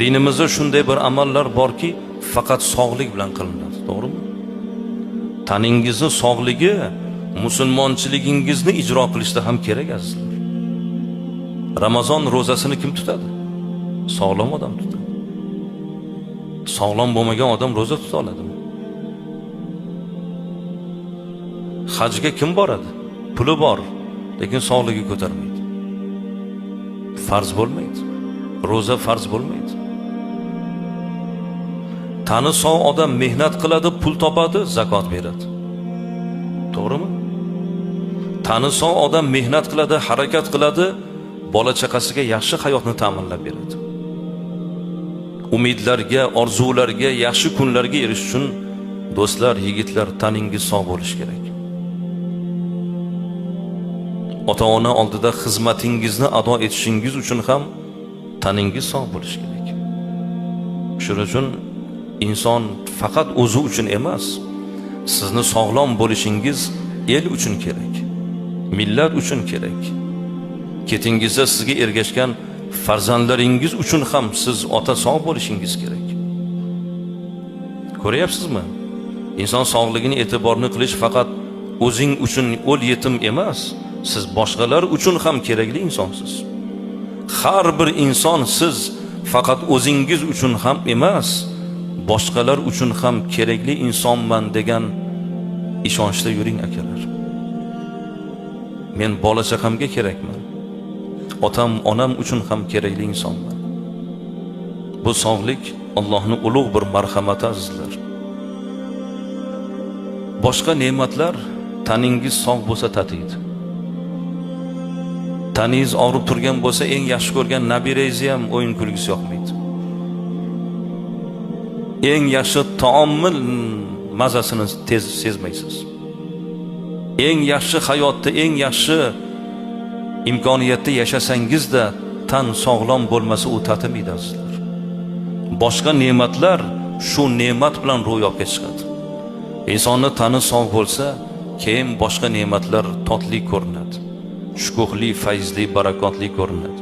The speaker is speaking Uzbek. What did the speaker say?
Dinimizda shunday bir amallar borki, faqat sog'lik bilan qilinadi, to'g'rimi? Taningizni sog'ligi musulmonchiligingizni ijro qilishda ham kerak azizlar. Ramazon ro'zasini kim tutadi? Sog'lom odam tutadi. Sog'lom bo'lmagan odam ro'za tuta oladimi? Hajga kim boradi? Puli bor, lekin sog'ligi ko'tarmaydi. Farz bo'lmaydi. Ro'za farz bo'lmaydi. Tani sog' odam mehnat qiladi, pul topadi, zakot beradi. To'g'rimi? Tani sog' odam mehnat qiladi, harakat qiladi, bola chaqasiga yaxshi hayotni ta'minlab beradi. Umidlarga, orzularga, yaxshi kunlarga erishish uchun do'stlar, yigitlar, taningiz sog' bo'lishi kerak. Ota-ona oldida xizmatingizni ado etishingiz uchun ham taningiz sog' bo'lishi kerak. Shuning uchun inson faqat o'zi uchun emas, sizni sog'lom bo'lishingiz el uchun kerak, millat uchun kerak. Ketingizda sizga ergashgan farzandlaringiz uchun ham siz ota sog' bo'lishingiz kerak. Ko'ryapsizmi? Inson sog'ligini e'tiborni qilish faqat o'zing uchun o'l yetim emas, siz boshqalar uchun ham kerakli insonsiz. Har bir inson siz faqat o'zingiz uchun ham emas, boshqalar uchun ham kerakli insonman degan ishonchda yuring akalar. Men bola chaqamga kerakman. Otam, onam uchun ham kerakli insonman. Bu sog'lik Allohning ulug' bir marhamati azizlar. Boshqa ne'matlar taningiz sog' bo'lsa tatiydi. Taningiz og'rib turgan bo'lsa, eng yaxshi ko'rgan nabirangizni ham o'yin kulgisi yoqmaydi. Eng yaxshi taomni mazasini tez sezmaysiz. Eng yaxshi hayotda, eng yaxshi imkoniyatda yashasangizda tan sog'lom bo'lmasa u tatimaydi azizlar. Boshqa ne'matlar shu ne'mat bilan ro'yobga chiqadi. Insonning tani sog' bo'lsa, keyin boshqa ne'matlar totli ko'rinadi. Shukuhli, fayzli, barakotli ko'rinadi.